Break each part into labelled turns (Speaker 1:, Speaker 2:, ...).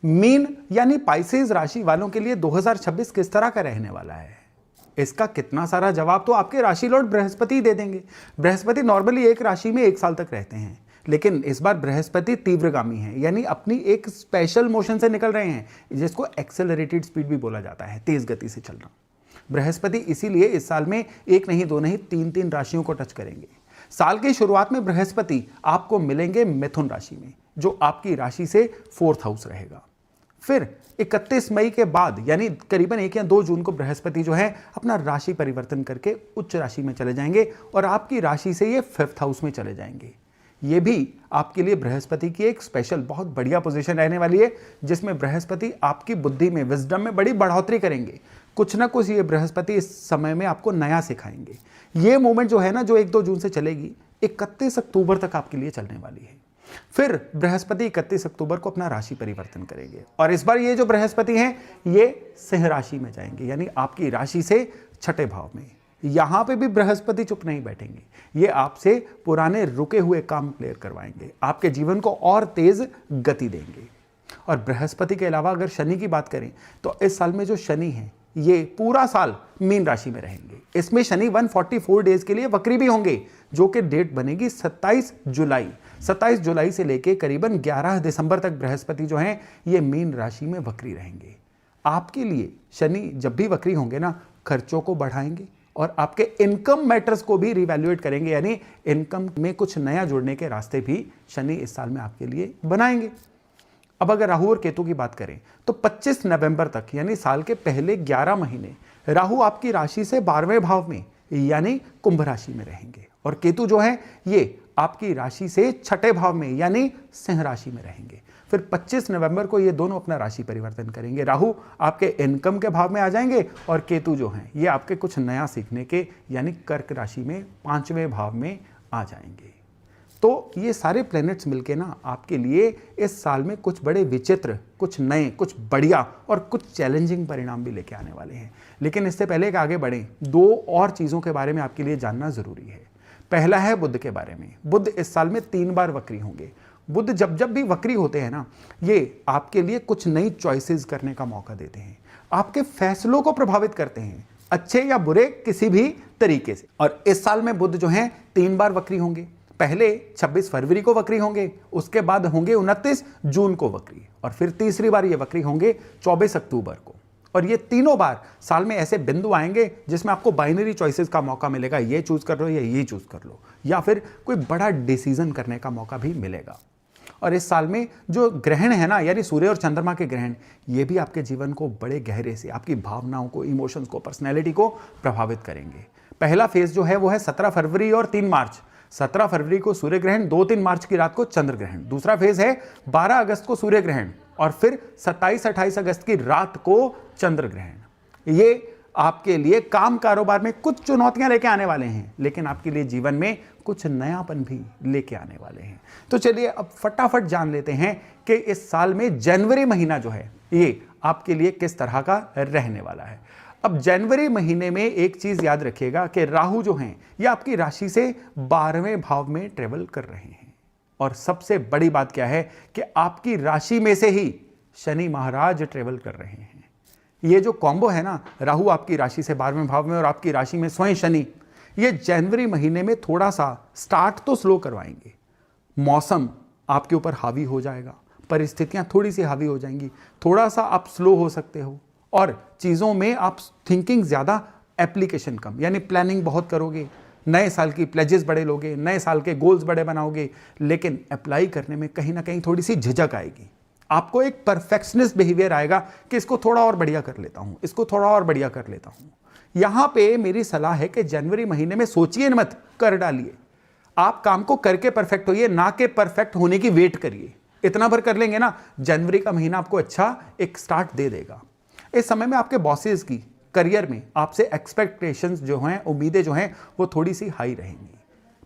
Speaker 1: Mean यानी Pisces राशि वालों के लिए 2026 किस तरह का रहने वाला है? इसका कितना सारा जवाब तो आपके राशि लॉर्ड बृहस्पति दे देंगे। बृहस्पति नॉर्मली एक राशि में 1 साल तक रहते हैं, लेकिन इस बार बृहस्पति तीव्रगामी है, यानी अपनी एक स्पेशल मोशन से निकल रहे हैं, जिसको एक्सेलरेटेड स्पीड भी बोला जाता है, तेज गति से चलना। बृहस्पति इसीलिए इस साल में एक नहीं, दो नहीं, 3 राशियों को टच करेंगे। साल की शुरुआत में बृहस्पति आपको मिलेंगे मिथुन राशि में, जो आपकी राशि से 4th हाउस रहेगा। फिर 31 मई के बाद यानी करीबन 1 या 2 जून को बृहस्पति जो है अपना राशि परिवर्तन करके उच्च राशि में चले जाएंगे और आपकी राशि से ये 5th हाउस में चले जाएंगे। ये भी आपके लिए बृहस्पति की एक स्पेशल बहुत बढ़िया पोजीशन रहने वाली है, जिसमें बृहस्पति आपकी बुद्धि में, विजडम में बड़ी बढ़ोतरी करेंगे। कुछ ना कुछ ये बृहस्पति इस समय में आपको नया सिखाएंगे। ये मोमेंट जो है ना, जो 1-2 जून से चलेगी, 31 अक्टूबर तक आपके लिए चलने वाली है। फिर बृहस्पति 31 अक्टूबर को अपना राशि परिवर्तन करेंगे और इस बार ये जो बृहस्पति हैं ये सिंह राशि में जाएंगे, यानी आपकी राशि से 6ठे भाव में। यहां पे भी बृहस्पति चुप नहीं बैठेंगे, ये आपसे पुराने रुके हुए काम क्लियर करवाएंगे, आपके जीवन को और तेज गति देंगे। और बृहस्पति के अलावा अगर शनि की बात करें तो इस साल में जो शनि है ये पूरा साल मीन राशि में रहेंगे। इसमें शनि 144 डेज के लिए वक्री भी होंगे, जो कि डेट बनेगी 27 जुलाई। 27 जुलाई से लेके करीबन 11 दिसंबर तक बृहस्पति जो हैं ये मीन राशि में वक्री रहेंगे। आपके लिए शनि जब भी वक्री होंगे ना, खर्चों को बढ़ाएंगे और आपके इनकम मैटर्स को भी रिवैल्यूएट करेंगे, यानी इनकम में कुछ नया जुड़ने के रास्ते भी शनि इस साल में आपके लिए बनाएंगे। अब अगर राहु और केतु की बात करें तो 25 नवंबर तक यानी साल के पहले 11 महीने राहु आपकी राशि से 12वें भाव में यानी कुंभ राशि में रहेंगे और केतु जो है ये आपकी राशि से 6ठे भाव में यानी सिंह राशि में रहेंगे। फिर 25 नवंबर को ये दोनों अपना राशि परिवर्तन करेंगे। राहु आपके इनकम के भाव में आ जाएंगे और केतु जो हैं ये आपके कुछ नया सीखने के यानी कर्क राशि में 5वें भाव में आ जाएंगे। तो ये सारे प्लैनेट्स मिलके ना आपके लिए इस साल में कुछ बड़े विचित्र, कुछ नए, कुछ बढ़िया और कुछ चैलेंजिंग परिणाम भी लेके आने वाले हैं। लेकिन इससे पहले कि आगे बढ़ें, 2 और चीज़ों के बारे में आपके लिए जानना ज़रूरी है। पहला है बुध के बारे में। बुध इस साल में 3 बार वक्री होंगे। बुध जब जब भी वक्री होते हैं ना, ये आपके लिए कुछ नई चॉइसेस करने का मौका देते हैं, आपके फैसलों को प्रभावित करते हैं, अच्छे या बुरे किसी भी तरीके से। और इस साल में बुध जो हैं 3 बार वक्री होंगे। पहले 26 फरवरी को वक्री होंगे, उसके बाद होंगे 29 जून को वक्री और फिर तीसरी बार ये वक्री होंगे 24 अक्टूबर को। और ये तीनों बार साल में ऐसे बिंदु आएंगे जिसमें आपको बाइनरी चॉइसेस का मौका मिलेगा, ये चूज कर लो या ये चूज कर लो, या फिर कोई बड़ा डिसीजन करने का मौका भी मिलेगा। और इस साल में जो ग्रहण है ना, यानी सूर्य और चंद्रमा के ग्रहण, ये भी आपके जीवन को बड़े गहरे से, आपकी भावनाओं को, इमोशंस को, पर्सनैलिटी को प्रभावित करेंगे। पहला फेज जो है वो है 17 फरवरी और 3 मार्च। 17 फरवरी को सूर्य ग्रहण, 2-3 मार्च की रात को चंद्र ग्रहण। दूसरा फेज है 12 अगस्त को सूर्य ग्रहण और फिर 27-28 अगस्त की रात को चंद्र ग्रहण। ये आपके लिए काम कारोबार में कुछ चुनौतियां लेके आने वाले हैं, लेकिन आपके लिए जीवन में कुछ नयापन भी लेके आने वाले हैं। तो चलिए अब फटाफट जान लेते हैं कि इस साल में जनवरी महीना जो है ये आपके लिए किस तरह का रहने वाला है। अब जनवरी महीने में एक चीज याद रखिएगा कि राहु जो हैं ये आपकी राशि से 12वें भाव में ट्रेवल कर रहे हैं और सबसे बड़ी बात क्या है कि आपकी राशि में से ही शनि महाराज ट्रेवल कर रहे हैं। ये जो कॉम्बो है ना, राहु आपकी राशि से 12वें भाव में और आपकी राशि में स्वयं शनि, ये जनवरी महीने में थोड़ा सा स्टार्ट तो स्लो करवाएंगे। मौसम आपके ऊपर हावी हो जाएगा, परिस्थितियां थोड़ी सी हावी हो जाएंगी, थोड़ा सा आप स्लो हो सकते हो और चीज़ों में आप थिंकिंग ज़्यादा, एप्लीकेशन कम, यानी प्लानिंग बहुत करोगे, नए साल की प्लेजेस बड़े लोगे, नए साल के गोल्स बड़े बनाओगे, लेकिन अप्लाई करने में कहीं ना कहीं थोड़ी सी झिझक आएगी। आपको एक परफेक्शनिस्ट बिहेवियर आएगा कि इसको थोड़ा और बढ़िया कर लेता हूँ, इसको थोड़ा और बढ़िया कर लेता हूँ। यहाँ पे मेरी सलाह है कि जनवरी महीने में सोचिए मत, कर डालिए। आप काम को करके परफेक्ट होइए, ना कि परफेक्ट होने की वेट करिए। इतना भर कर लेंगे ना, जनवरी का महीना आपको अच्छा एक स्टार्ट दे देगा। इस समय में आपके बॉसेस की करियर में आपसे एक्सपेक्टेशंस जो हैं, उम्मीदें जो हैं, वो थोड़ी सी हाई रहेंगी।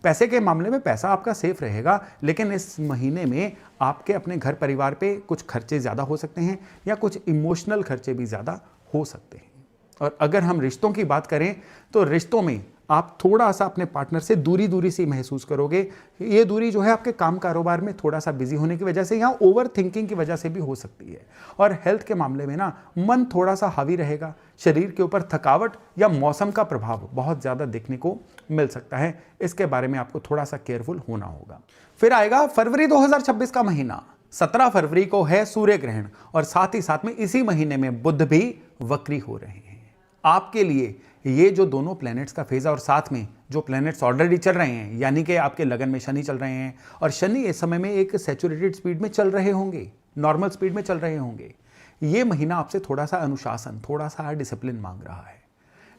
Speaker 1: पैसे के मामले में पैसा आपका सेफ रहेगा, लेकिन इस महीने में आपके अपने घर परिवार पे कुछ खर्चे ज़्यादा हो सकते हैं या कुछ इमोशनल खर्चे भी ज़्यादा हो सकते हैं। और अगर हम रिश्तों की बात करें तो रिश्तों में आप थोड़ा सा अपने पार्टनर से दूरी दूरी सी महसूस करोगे। ये दूरी जो है आपके काम कारोबार में थोड़ा सा बिजी होने की वजह से या ओवर थिंकिंग की वजह से भी हो सकती है। और हेल्थ के मामले में ना मन थोड़ा सा हावी रहेगा, शरीर के ऊपर थकावट या मौसम का प्रभाव बहुत ज़्यादा देखने को मिल सकता है। इसके बारे में आपको थोड़ा सा केयरफुल होना होगा। फिर आएगा फरवरी 2026 का महीना। 17 फरवरी को है सूर्य ग्रहण और साथ ही साथ में इसी महीने में बुध भी वक्री हो रहे हैं। आपके लिए ये जो दोनों प्लैनेट्स का फेज है और साथ में जो प्लैनेट्स ऑलरेडी चल रहे हैं, यानी कि आपके लगन में शनि चल रहे हैं और शनि इस समय में एक सैचुरेटेड स्पीड में चल रहे होंगे, नॉर्मल स्पीड में चल रहे होंगे। ये महीना आपसे थोड़ा सा अनुशासन, थोड़ा सा डिसिप्लिन मांग रहा है।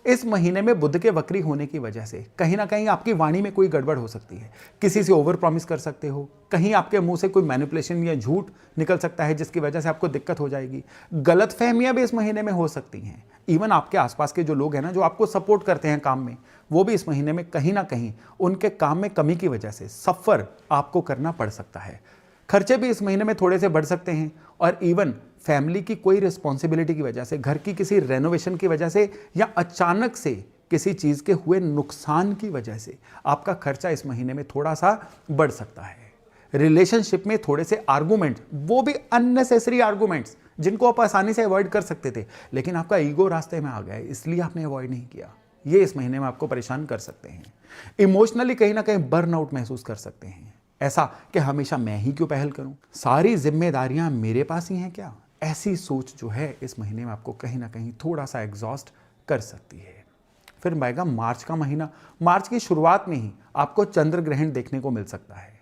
Speaker 1: इस महीने में बुध के वक्री होने की वजह से कहीं ना कहीं आपकी वाणी में कोई गड़बड़ हो सकती है। किसी से ओवर प्रॉमिस कर सकते हो, कहीं आपके मुंह से कोई मैनिपुलेशन या झूठ निकल सकता है जिसकी वजह से आपको दिक्कत हो जाएगी। गलत फहमियां भी इस महीने में हो सकती हैं। इवन आपके आसपास के जो लोग हैं ना, जो आपको सपोर्ट करते हैं काम में, वो भी इस महीने में कहीं ना कहीं उनके काम में कमी की वजह से सफ़र आपको करना पड़ सकता है। खर्चे भी इस महीने में थोड़े से बढ़ सकते हैं और इवन फैमिली की कोई रिस्पॉन्सिबिलिटी की वजह से, घर की किसी रेनोवेशन की वजह से या अचानक से किसी चीज़ के हुए नुकसान की वजह से आपका खर्चा इस महीने में थोड़ा सा बढ़ सकता है। रिलेशनशिप में थोड़े से आर्गूमेंट, वो भी अननेसेसरी आर्गूमेंट्स जिनको आप आसानी से अवॉइड कर सकते थे, लेकिन आपका ईगो रास्ते में आ गया है इसलिए आपने अवॉइड नहीं किया। ये इस महीने में आपको परेशान कर सकते हैं। इमोशनली कहीं ना कहीं बर्नआउट महसूस कर सकते हैं, ऐसा कि हमेशा मैं ही क्यों पहल करूं, सारी जिम्मेदारियां मेरे पास ही हैं क्या। ऐसी सोच जो है इस महीने में आपको कहीं ना कहीं थोड़ा सा एग्जॉस्ट कर सकती है। फिर आएगा मार्च का महीना। मार्च की शुरुआत में ही आपको चंद्र ग्रहण देखने को मिल सकता है।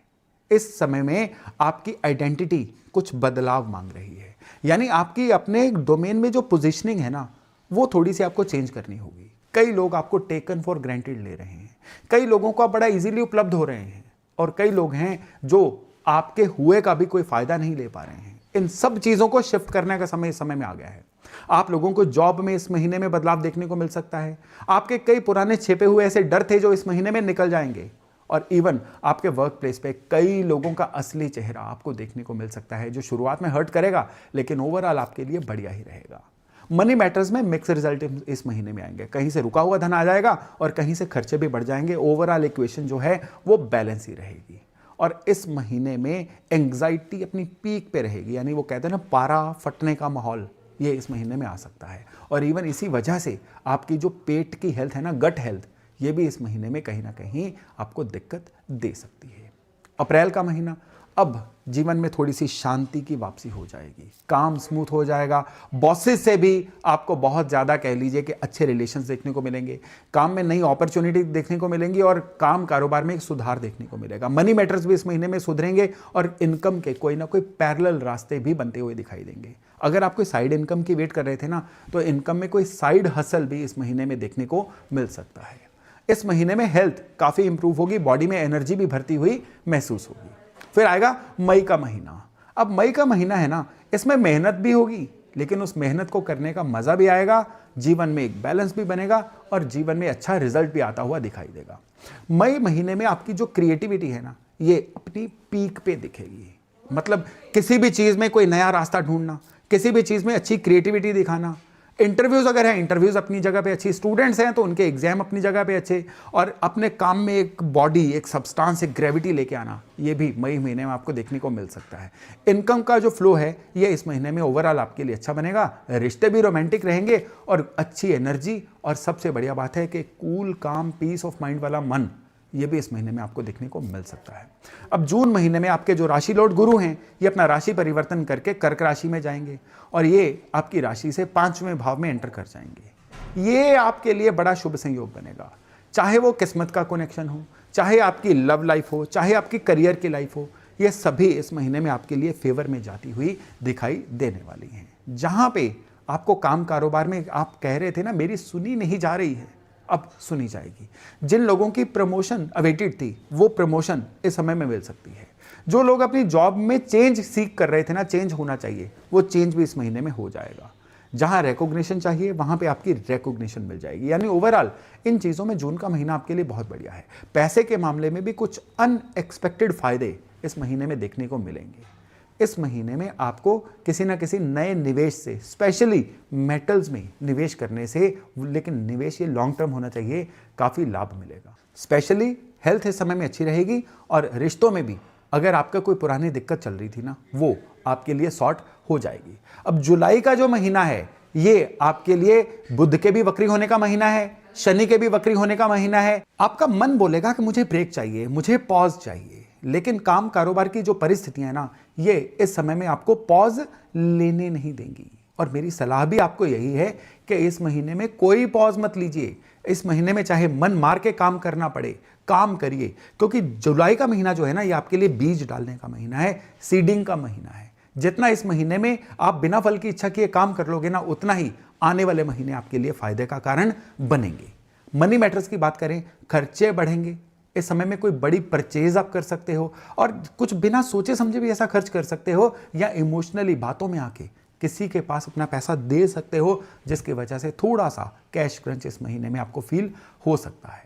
Speaker 1: इस समय में आपकी आइडेंटिटी कुछ बदलाव मांग रही है, यानी आपकी अपने डोमेन में जो पोजीशनिंग है ना, वो थोड़ी सी आपको चेंज करनी होगी। कई लोग आपको टेकन फॉर ग्रांटेड ले रहे हैं, कई लोगों को आप बड़ा इजीली उपलब्ध हो रहे हैं और कई लोग हैं जो आपके हुए का भी कोई फायदा नहीं ले पा रहे हैं। इन सब चीजों को शिफ्ट करने का समय इस समय में आ गया है। आप लोगों को जॉब में इस महीने में बदलाव देखने को मिल सकता है। आपके कई पुराने छिपे हुए ऐसे डर थे जो इस महीने में निकल जाएंगे और इवन आपके वर्क प्लेस पे कई लोगों का असली चेहरा आपको देखने को मिल सकता है, जो शुरुआत में हर्ट करेगा लेकिन ओवरऑल आपके लिए बढ़िया ही रहेगा। मनी मैटर्स में मिक्स रिजल्ट इस महीने में आएंगे। कहीं से रुका हुआ धन आ जाएगा और कहीं से खर्चे भी बढ़ जाएंगे। ओवरऑल इक्वेशन जो है वो बैलेंस ही रहेगी। और इस महीने में एंग्जाइटी अपनी पीक पे रहेगी, यानी वो कहते हैं ना पारा फटने का माहौल, ये इस महीने में आ सकता है। और इवन इसी वजह से आपकी जो पेट की हेल्थ है ना, गट हेल्थ, ये भी इस महीने में कहीं ना कहीं आपको दिक्कत दे सकती है। अप्रैल का महीना, अब जीवन में थोड़ी सी शांति की वापसी हो जाएगी, काम स्मूथ हो जाएगा। बॉसेस से भी आपको बहुत ज़्यादा कह लीजिए कि अच्छे रिलेशंस देखने को मिलेंगे, काम में नई अपॉर्चुनिटी देखने को मिलेंगी और काम कारोबार में एक सुधार देखने को मिलेगा। मनी मैटर्स भी इस महीने में सुधरेंगे और इनकम के कोई ना कोई पैरेलल रास्ते भी बनते हुए दिखाई देंगे। अगर आप कोई साइड इनकम की वेट कर रहे थे ना, तो इनकम में कोई साइड हसल भी इस महीने में देखने को मिल सकता है। इस महीने में हेल्थ काफ़ी इंप्रूव होगी, बॉडी में एनर्जी भी भरती हुई महसूस होगी। फिर आएगा मई का महीना। अब मई का महीना है ना, इसमें मेहनत भी होगी लेकिन उस मेहनत को करने का मज़ा भी आएगा, जीवन में एक बैलेंस भी बनेगा और जीवन में अच्छा रिजल्ट भी आता हुआ दिखाई देगा। मई महीने में आपकी जो क्रिएटिविटी है ना, ये अपनी पीक पे दिखेगी। मतलब किसी भी चीज़ में कोई नया रास्ता ढूंढना, किसी भी चीज़ में अच्छी क्रिएटिविटी दिखाना। इंटरव्यूज़ अगर हैं, इंटरव्यूज़ अपनी जगह पे अच्छी, स्टूडेंट्स हैं तो उनके एग्जाम अपनी जगह पे अच्छे, और अपने काम में एक बॉडी, एक सब्सटेंस, एक ग्रेविटी लेके आना, ये भी मई महीने में आपको देखने को मिल सकता है। इनकम का जो फ्लो है ये इस महीने में ओवरऑल आपके लिए अच्छा बनेगा। रिश्ते भी रोमांटिक रहेंगे और अच्छी एनर्जी, और सबसे बढ़िया बात है कि कूल काम पीस ऑफ माइंड वाला मन, ये भी इस महीने में आपको देखने को मिल सकता है। अब जून महीने में आपके जो राशि लॉर्ड गुरु हैं, ये अपना राशि परिवर्तन करके कर्क राशि में जाएंगे और ये आपकी राशि से 5वें भाव में एंटर कर जाएंगे। ये आपके लिए बड़ा शुभ संयोग बनेगा। चाहे वो किस्मत का कनेक्शन हो, चाहे आपकी लव लाइफ हो, चाहे आपकी करियर की लाइफ हो, ये सभी इस महीने में आपके लिए फेवर में जाती हुई दिखाई देने वाली हैं। जहाँ पे आपको काम कारोबार में आप कह रहे थे ना मेरी सुनी नहीं जा रही है, अब सुनी जाएगी। जिन लोगों की प्रमोशन अवेटेड थी, वो प्रमोशन इस समय में मिल सकती है। जो लोग अपनी जॉब में चेंज सीख कर रहे थे ना, चेंज होना चाहिए, वो चेंज भी इस महीने में हो जाएगा। जहां रिकॉग्निशन चाहिए वहां पे आपकी रिकॉग्निशन मिल जाएगी। यानी ओवरऑल इन चीज़ों में जून का महीना आपके लिए बहुत बढ़िया है। पैसे के मामले में भी कुछ अनएक्सपेक्टेड फायदे इस महीने में देखने को मिलेंगे। इस महीने में आपको किसी ना किसी नए निवेश से, स्पेशली मेटल्स में निवेश करने से, लेकिन निवेश ये लॉन्ग टर्म होना चाहिए, काफ़ी लाभ मिलेगा। स्पेशली हेल्थ इस समय में अच्छी रहेगी और रिश्तों में भी अगर आपका कोई पुरानी दिक्कत चल रही थी ना, वो आपके लिए सॉर्ट हो जाएगी। अब जुलाई का जो महीना है ये आपके लिए बुध के भी वक्री होने का महीना है, शनि के भी वक्री होने का महीना है। आपका मन बोलेगा कि मुझे ब्रेक चाहिए, मुझे पॉज चाहिए, लेकिन काम कारोबार की जो परिस्थितियां हैं ना, ये इस समय में आपको पॉज लेने नहीं देंगी। और मेरी सलाह भी आपको यही है कि इस महीने में कोई पॉज मत लीजिए। इस महीने में चाहे मन मार के काम करना पड़े, काम करिए, क्योंकि जुलाई का महीना जो है ना, ये आपके लिए बीज डालने का महीना है, सीडिंग का महीना है। जितना इस महीने में आप बिना फल की इच्छा किए काम कर लोगे ना, उतना ही आने वाले महीने आपके लिए फायदे का कारण बनेंगे। मनी मैटर्स की बात करें, खर्चे बढ़ेंगे। इस समय में कोई बड़ी परचेज आप कर सकते हो और कुछ बिना सोचे समझे भी ऐसा खर्च कर सकते हो, या इमोशनली बातों में आके किसी के पास अपना पैसा दे सकते हो, जिसकी वजह से थोड़ा सा कैश क्रंच इस महीने में आपको फील हो सकता है।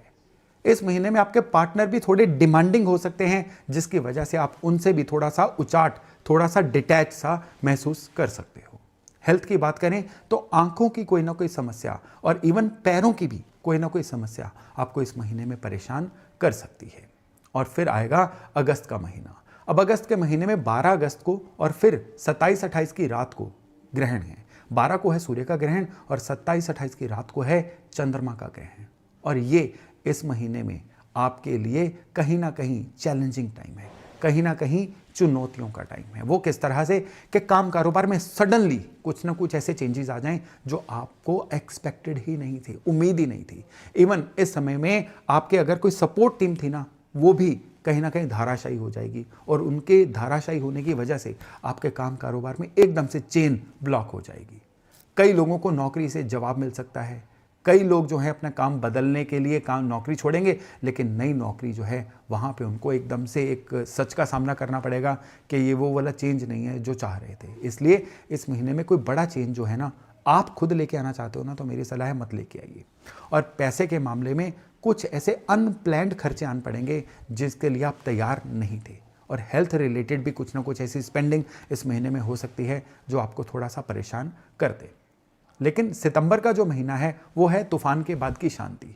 Speaker 1: इस महीने में आपके पार्टनर भी थोड़े डिमांडिंग हो सकते हैं, जिसकी वजह से आप उनसे भी थोड़ा सा उचाट, थोड़ा सा डिटैच सा महसूस कर सकते हो। हेल्थ की बात करें तो आंखों की कोई ना कोई समस्या और इवन पैरों की भी कोई ना कोई समस्या आपको इस महीने में परेशान कर सकती है। और फिर आएगा अगस्त का महीना। अब अगस्त के महीने में 12 अगस्त को और फिर 27-28 की रात को ग्रहण है। 12 को है सूर्य का ग्रहण और 27-28 की रात को है चंद्रमा का ग्रहण। और ये इस महीने में आपके लिए कहीं ना कहीं चैलेंजिंग टाइम है, कहीं ना कहीं चुनौतियों का टाइम है। वो किस तरह से कि काम कारोबार में सडनली कुछ ना कुछ ऐसे चेंजेस आ जाएं जो आपको एक्सपेक्टेड ही नहीं थे, उम्मीद ही नहीं थी। इवन इस समय में आपके अगर कोई सपोर्ट टीम थी ना, वो भी कहीं ना कहीं धाराशायी हो जाएगी और उनके धाराशायी होने की वजह से आपके काम कारोबार में एकदम से चेन ब्लॉक हो जाएगी। कई लोगों को नौकरी से जवाब मिल सकता है। कई लोग जो है अपना काम बदलने के लिए काम नौकरी छोड़ेंगे, लेकिन नई नौकरी जो है वहाँ पे उनको एकदम से एक सच का सामना करना पड़ेगा कि ये वो वाला चेंज नहीं है जो चाह रहे थे। इसलिए इस महीने में कोई बड़ा चेंज जो है ना, आप खुद लेके आना चाहते हो ना, तो मेरी सलाह है मत लेके आइए। और पैसे के मामले में कुछ ऐसे अनप्लैन्ड खर्चे आन पड़ेंगे जिसके लिए आप तैयार नहीं थे। और हेल्थ रिलेटेड भी कुछ ना कुछ ऐसी स्पेंडिंग इस महीने में हो सकती है जो आपको थोड़ा सा परेशान कर दे। लेकिन सितंबर का जो महीना है वो है तूफान के बाद की शांति।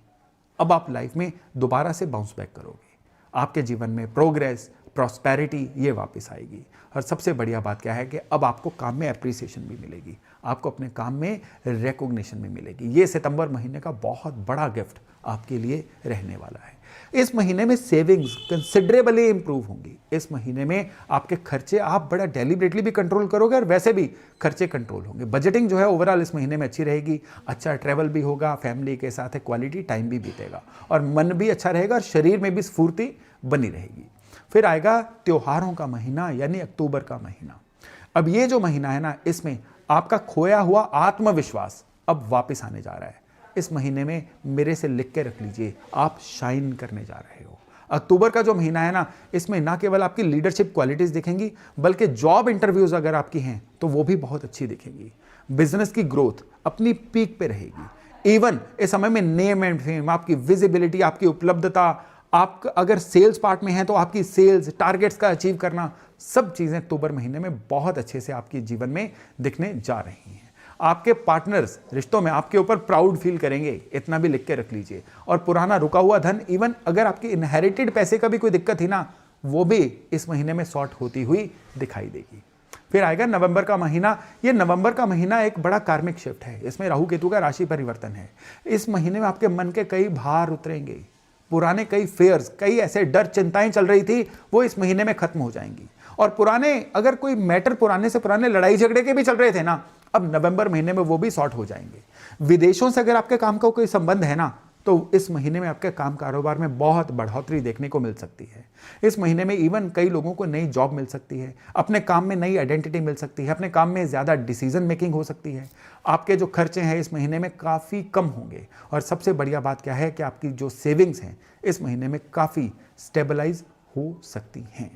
Speaker 1: अब आप लाइफ में दोबारा से बाउंस बैक करोगे, आपके जीवन में प्रोग्रेस, प्रॉस्पेरिटी ये वापस आएगी। और सबसे बढ़िया बात क्या है कि अब आपको काम में एप्रिसिएशन भी मिलेगी, आपको अपने काम में रिकॉग्निशन भी मिलेगी। ये सितंबर महीने का बहुत बड़ा गिफ्ट आपके लिए रहने वाला है। इस महीने में सेविंग्स कंसिडरेबली इंप्रूव होंगी। इस महीने में आपके खर्चे आप बड़ा डेलिबरेटली भी कंट्रोल करोगे और वैसे भी खर्चे कंट्रोल होंगे। बजटिंग जो है ओवरऑल इस महीने में अच्छी रहेगी। अच्छा ट्रैवल भी होगा, फैमिली के साथ क्वालिटी टाइम भी बीतेगा और मन भी अच्छा रहेगा और शरीर में भी स्फूर्ति बनी रहेगी। फिर आएगा त्योहारों का महीना यानी अक्टूबर का महीना। अब ये जो महीना है ना, इसमें आपका खोया हुआ आत्मविश्वास अब वापस आने जा रहा है। इस महीने में मेरे से लिख के रख लीजिए, आप शाइन करने जा रहे हो। अक्टूबर का जो महीना है ना, इसमें ना केवल आपकी लीडरशिप क्वालिटीज दिखेंगी, बल्कि जॉब इंटरव्यूज अगर आपकी हैं तो वो भी बहुत अच्छी दिखेंगी। बिजनेस की ग्रोथ अपनी पीक पे रहेगी। इवन इस समय में नेम एंड फेम, आपकी विजिबिलिटी, आपकी उपलब्धता, आप अगर सेल्स पार्ट में हैं तो आपकी सेल्स टारगेट्स का अचीव करना, सब चीजें अक्टूबर महीने में बहुत अच्छे से आपके जीवन में दिखने जा रही हैं। आपके पार्टनर्स रिश्तों में आपके ऊपर प्राउड फील करेंगे, इतना भी लिख के रख लीजिए। और पुराना रुका हुआ धन, इवन अगर आपकी इनहेरिटेड पैसे का भी कोई दिक्कत थी ना, वो भी इस महीने में सॉर्ट होती हुई दिखाई देगी। फिर आएगा नवंबर का महीना। ये नवंबर का महीना एक बड़ा कार्मिक शिफ्ट है। इसमें राहु केतु का राशि परिवर्तन है। इस महीने में आपके मन के कई भार उतरेंगे। पुराने कई फेयर्स, कई ऐसे डर चिंताएं चल रही थी, वो इस महीने में खत्म हो जाएंगी। और पुराने अगर कोई मैटर पुराने से पुराने लड़ाई झगड़े के भी चल रहे थे ना, अब नवंबर महीने में वो भी सॉर्ट हो जाएंगे। विदेशों से अगर आपके काम का कोई संबंध है ना, तो इस महीने में आपके काम कारोबार में बहुत बढ़ोतरी देखने को मिल सकती है। इस महीने में इवन कई लोगों को नई जॉब मिल सकती है, अपने काम में नई आइडेंटिटी मिल सकती है, अपने काम में ज़्यादा डिसीजन मेकिंग हो सकती है। आपके जो खर्चे हैं इस महीने में काफ़ी कम होंगे। और सबसे बढ़िया बात क्या है कि आपकी जो सेविंग्स हैं इस महीने में काफ़ी स्टेबलाइज हो सकती हैं।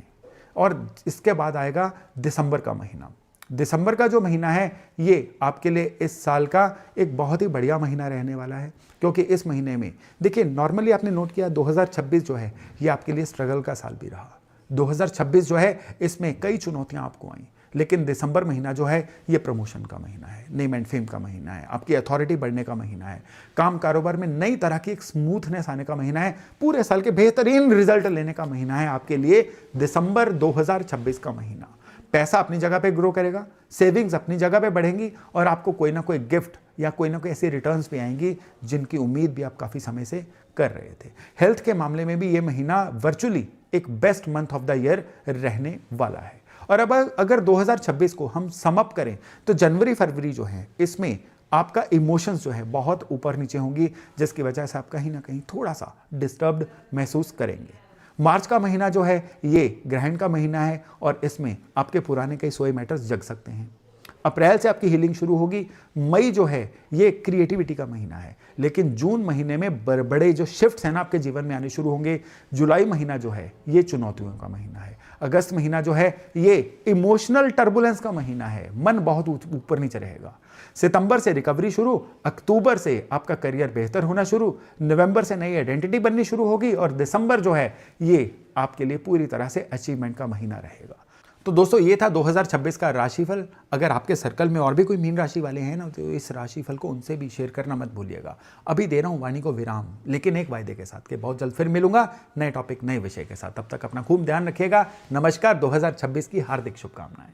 Speaker 1: और इसके बाद आएगा दिसंबर का महीना। दिसंबर का जो महीना है ये आपके लिए इस साल का एक बहुत ही बढ़िया महीना रहने वाला है, क्योंकि इस महीने में देखिए, नॉर्मली आपने नोट किया 2026 जो है ये आपके लिए स्ट्रगल का साल भी रहा। 2026 जो है इसमें कई चुनौतियां आपको आई, लेकिन दिसंबर महीना जो है ये प्रमोशन का महीना है, नेम एंड फेम का महीना है, आपकी अथॉरिटी बढ़ने का महीना है, काम कारोबार में नई तरह की एक स्मूथनेस आने का महीना है, पूरे साल के बेहतरीन रिजल्ट लेने का महीना है आपके लिए दिसंबर 2026 का महीना। पैसा अपनी जगह पे ग्रो करेगा, सेविंग्स अपनी जगह पे बढ़ेंगी और आपको कोई ना कोई गिफ्ट या कोई ना कोई ऐसी रिटर्न्स भी आएंगी जिनकी उम्मीद भी आप काफ़ी समय से कर रहे थे। हेल्थ के मामले में भी ये महीना वर्चुअली एक best month of the year रहने वाला है। और अब अगर 2026 को हम समअप करें तो जनवरी फरवरी जो है इसमें आपका इमोशंस जो है बहुत ऊपर नीचे होंगी, जिसकी वजह से आप कहीं ना कहीं थोड़ा सा डिस्टर्ब्ड महसूस करेंगे। मार्च का महीना जो है ये ग्रहण का महीना है और इसमें आपके पुराने कई सोए मैटर्स जग सकते हैं। अप्रैल से आपकी हीलिंग शुरू होगी। मई जो है ये क्रिएटिविटी का महीना है, लेकिन जून महीने में बड़े जो शिफ्ट्स हैं ना आपके जीवन में आने शुरू होंगे। जुलाई महीना जो है ये चुनौतियों का महीना है। अगस्त महीना जो है ये इमोशनल टर्बुलेंस का महीना है, मन बहुत ऊपर नीचे रहेगा। सितंबर से रिकवरी शुरू, अक्टूबर से आपका करियर बेहतर होना शुरू, नवंबर से नई आइडेंटिटी बननी शुरू होगी और दिसंबर जो है ये आपके लिए पूरी तरह से अचीवमेंट का महीना रहेगा। तो दोस्तों ये था 2026 का राशिफल। अगर आपके सर्कल में और भी कोई मीन राशि वाले हैं ना तो इस राशिफल को उनसे भी शेयर करना मत भूलिएगा। अभी दे रहा हूँ वाणी को विराम, लेकिन एक वायदे के साथ कि बहुत जल्द फिर मिलूंगा नए टॉपिक नए विषय के साथ। तब तक अपना खूब ध्यान रखिएगा। नमस्कार, 2026 की हार्दिक शुभकामनाएं।